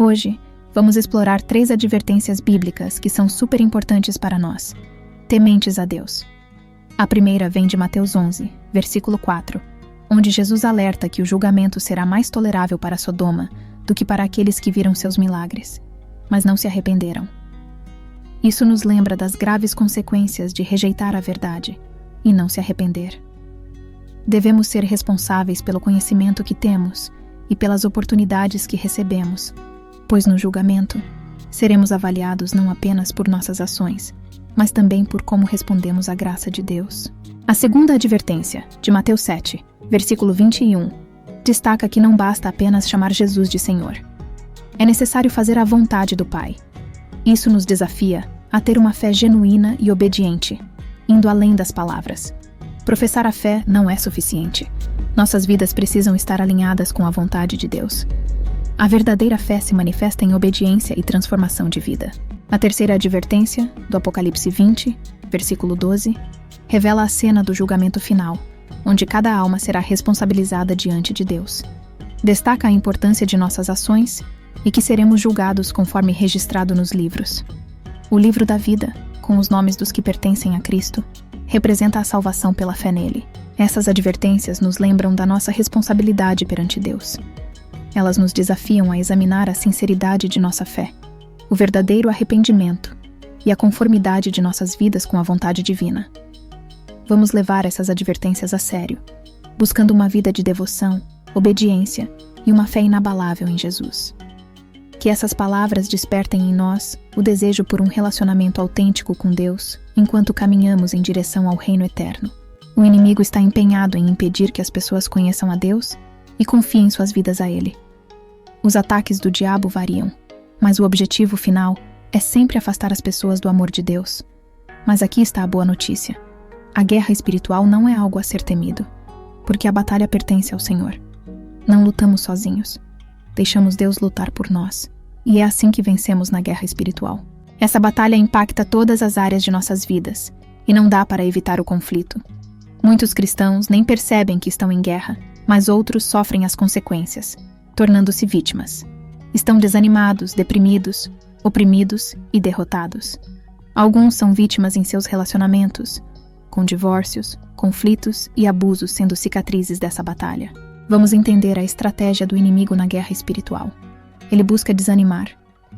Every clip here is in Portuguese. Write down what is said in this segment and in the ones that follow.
Hoje, vamos explorar 3 advertências bíblicas que são super importantes para nós, tementes a Deus. A primeira vem de Mateus 11, versículo 4, onde Jesus alerta que o julgamento será mais tolerável para Sodoma do que para aqueles que viram seus milagres, mas não se arrependeram. Isso nos lembra das graves consequências de rejeitar a verdade e não se arrepender. Devemos ser responsáveis pelo conhecimento que temos e pelas oportunidades que recebemos, pois no julgamento seremos avaliados não apenas por nossas ações, mas também por como respondemos à graça de Deus. A segunda advertência, de Mateus 7, versículo 21, destaca que não basta apenas chamar Jesus de Senhor. É necessário fazer a vontade do Pai. Isso nos desafia a ter uma fé genuína e obediente, indo além das palavras. Professar a fé não é suficiente. Nossas vidas precisam estar alinhadas com a vontade de Deus. A verdadeira fé se manifesta em obediência e transformação de vida. A terceira advertência, do Apocalipse 20, versículo 12, revela a cena do julgamento final, onde cada alma será responsabilizada diante de Deus. Destaca a importância de nossas ações e que seremos julgados conforme registrado nos livros. O livro da vida, com os nomes dos que pertencem a Cristo, representa a salvação pela fé nele. Essas advertências nos lembram da nossa responsabilidade perante Deus. Elas nos desafiam a examinar a sinceridade de nossa fé, o verdadeiro arrependimento e a conformidade de nossas vidas com a vontade divina. Vamos levar essas advertências a sério, buscando uma vida de devoção, obediência e uma fé inabalável em Jesus. Que essas palavras despertem em nós o desejo por um relacionamento autêntico com Deus, enquanto caminhamos em direção ao reino eterno. O inimigo está empenhado em impedir que as pessoas conheçam a Deus e confiem suas vidas a Ele. Os ataques do diabo variam, mas o objetivo final é sempre afastar as pessoas do amor de Deus. Mas aqui está a boa notícia. A guerra espiritual não é algo a ser temido, porque a batalha pertence ao Senhor. Não lutamos sozinhos. Deixamos Deus lutar por nós, e é assim que vencemos na guerra espiritual. Essa batalha impacta todas as áreas de nossas vidas, e não dá para evitar o conflito. Muitos cristãos nem percebem que estão em guerra, mas outros sofrem as consequências, tornando-se vítimas. Estão desanimados, deprimidos, oprimidos e derrotados. Alguns são vítimas em seus relacionamentos, com divórcios, conflitos e abusos sendo cicatrizes dessa batalha. Vamos entender a estratégia do inimigo na guerra espiritual. Ele busca desanimar,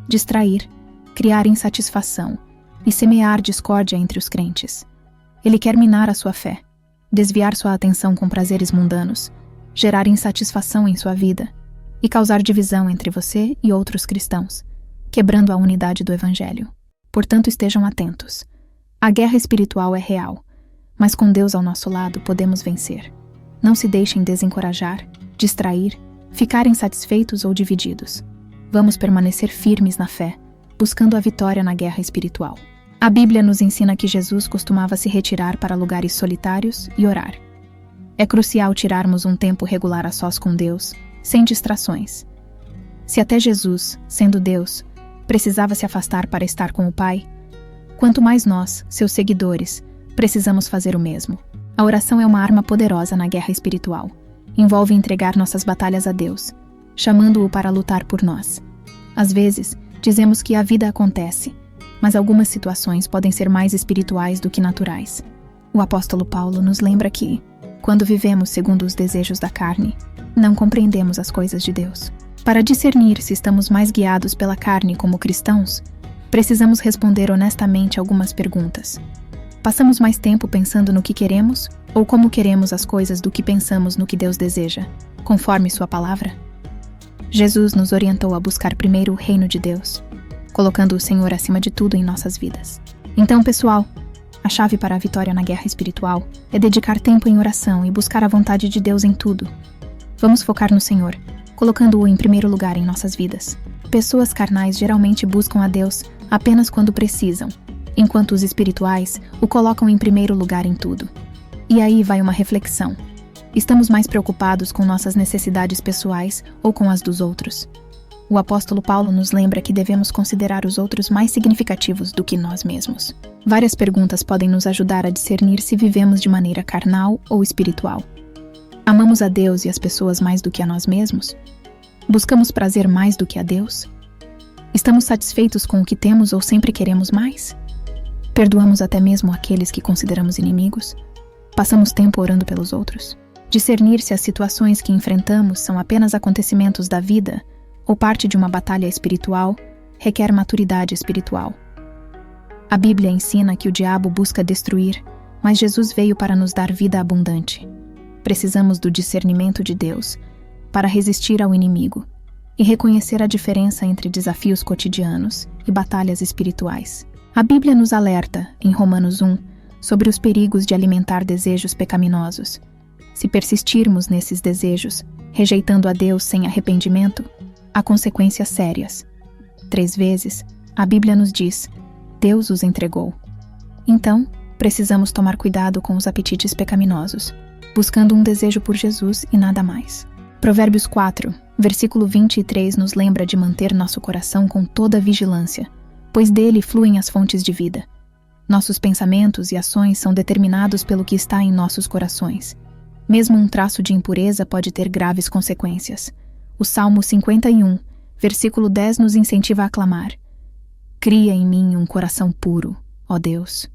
distrair, criar insatisfação e semear discórdia entre os crentes. Ele quer minar a sua fé, desviar sua atenção com prazeres mundanos, gerar insatisfação em sua vida e causar divisão entre você e outros cristãos, quebrando a unidade do Evangelho. Portanto, estejam atentos. A guerra espiritual é real, mas com Deus ao nosso lado podemos vencer. Não se deixem desencorajar, distrair, ficar insatisfeitos ou divididos. Vamos permanecer firmes na fé, buscando a vitória na guerra espiritual. A Bíblia nos ensina que Jesus costumava se retirar para lugares solitários e orar. É crucial tirarmos um tempo regular a sós com Deus, sem distrações. Se até Jesus, sendo Deus, precisava se afastar para estar com o Pai, quanto mais nós, seus seguidores, precisamos fazer o mesmo. A oração é uma arma poderosa na guerra espiritual. Envolve entregar nossas batalhas a Deus, chamando-o para lutar por nós. Às vezes, dizemos que a vida acontece, mas algumas situações podem ser mais espirituais do que naturais. O apóstolo Paulo nos lembra que, quando vivemos segundo os desejos da carne, não compreendemos as coisas de Deus. Para discernir se estamos mais guiados pela carne como cristãos, precisamos responder honestamente algumas perguntas. Passamos mais tempo pensando no que queremos ou como queremos as coisas do que pensamos no que Deus deseja, conforme sua palavra? Jesus nos orientou a buscar primeiro o reino de Deus, colocando o Senhor acima de tudo em nossas vidas. Então, pessoal, a chave para a vitória na guerra espiritual é dedicar tempo em oração e buscar a vontade de Deus em tudo. Vamos focar no Senhor, colocando-o em primeiro lugar em nossas vidas. Pessoas carnais geralmente buscam a Deus apenas quando precisam, enquanto os espirituais o colocam em primeiro lugar em tudo. E aí vai uma reflexão. Estamos mais preocupados com nossas necessidades pessoais ou com as dos outros? O apóstolo Paulo nos lembra que devemos considerar os outros mais significativos do que nós mesmos. Várias perguntas podem nos ajudar a discernir se vivemos de maneira carnal ou espiritual. Amamos a Deus e as pessoas mais do que a nós mesmos? Buscamos prazer mais do que a Deus? Estamos satisfeitos com o que temos ou sempre queremos mais? Perdoamos até mesmo aqueles que consideramos inimigos? Passamos tempo orando pelos outros? Discernir se as situações que enfrentamos são apenas acontecimentos da vida ou parte de uma batalha espiritual requer maturidade espiritual. A Bíblia ensina que o diabo busca destruir, mas Jesus veio para nos dar vida abundante. Precisamos do discernimento de Deus para resistir ao inimigo e reconhecer a diferença entre desafios cotidianos e batalhas espirituais. A Bíblia nos alerta, em Romanos 1, sobre os perigos de alimentar desejos pecaminosos. Se persistirmos nesses desejos, rejeitando a Deus sem arrependimento, há consequências sérias. 3 vezes, a Bíblia nos diz: Deus os entregou. Então, precisamos tomar cuidado com os apetites pecaminosos, buscando um desejo por Jesus e nada mais. Provérbios 4, versículo 23 nos lembra de manter nosso coração com toda vigilância, pois dele fluem as fontes de vida. Nossos pensamentos e ações são determinados pelo que está em nossos corações. Mesmo um traço de impureza pode ter graves consequências. O Salmo 51, versículo 10 nos incentiva a clamar: Cria em mim um coração puro, ó Deus.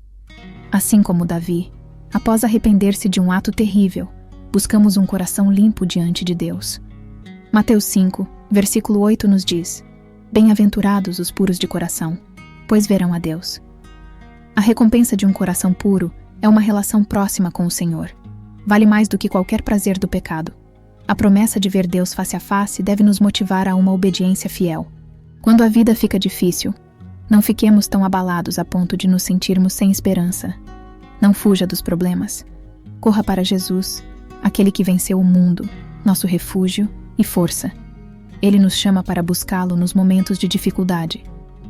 Assim como Davi, após arrepender-se de um ato terrível, buscamos um coração limpo diante de Deus. Mateus 5, versículo 8 nos diz: Bem-aventurados os puros de coração, pois verão a Deus. A recompensa de um coração puro é uma relação próxima com o Senhor. Vale mais do que qualquer prazer do pecado. A promessa de ver Deus face a face deve nos motivar a uma obediência fiel. Quando a vida fica difícil, não fiquemos tão abalados a ponto de nos sentirmos sem esperança. Não fuja dos problemas. Corra para Jesus, aquele que venceu o mundo, nosso refúgio e força. Ele nos chama para buscá-lo nos momentos de dificuldade,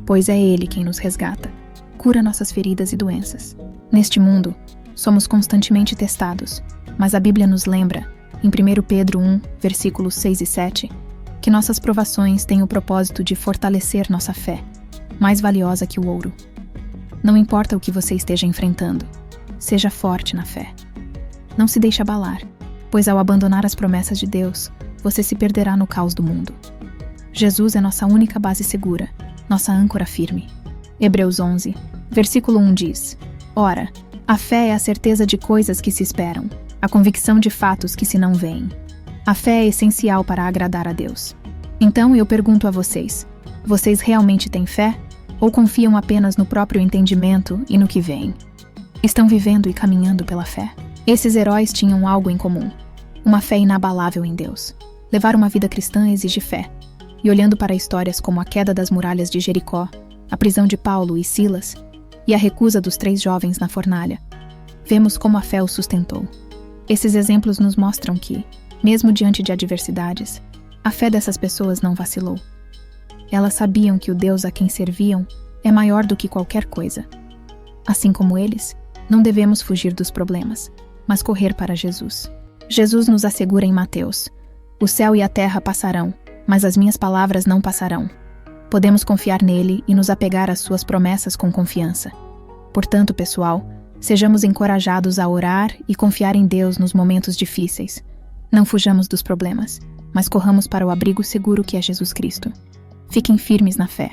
pois é Ele quem nos resgata. Cura nossas feridas e doenças. Neste mundo, somos constantemente testados, mas a Bíblia nos lembra, em 1 Pedro 1, versículos 6 e 7, que nossas provações têm o propósito de fortalecer nossa fé, mais valiosa que o ouro. Não importa o que você esteja enfrentando, seja forte na fé. Não se deixe abalar, pois ao abandonar as promessas de Deus, você se perderá no caos do mundo. Jesus é nossa única base segura, nossa âncora firme. Hebreus 11, versículo 1 diz: Ora, a fé é a certeza de coisas que se esperam, a convicção de fatos que se não veem. A fé é essencial para agradar a Deus. Então eu pergunto a vocês: vocês realmente têm fé? Ou confiam apenas no próprio entendimento e no que veem? Estão vivendo e caminhando pela fé? Esses heróis tinham algo em comum: uma fé inabalável em Deus. Levar uma vida cristã exige fé. E olhando para histórias como a queda das muralhas de Jericó, a prisão de Paulo e Silas e a recusa dos 3 jovens na fornalha, vemos como a fé os sustentou. Esses exemplos nos mostram que, mesmo diante de adversidades, a fé dessas pessoas não vacilou. Elas sabiam que o Deus a quem serviam é maior do que qualquer coisa. Assim como eles, não devemos fugir dos problemas, mas correr para Jesus. Jesus nos assegura em Mateus: O céu e a terra passarão, mas as minhas palavras não passarão. Podemos confiar nele e nos apegar às suas promessas com confiança. Portanto, pessoal, sejamos encorajados a orar e confiar em Deus nos momentos difíceis. Não fujamos dos problemas, mas corramos para o abrigo seguro que é Jesus Cristo. Fiquem firmes na fé.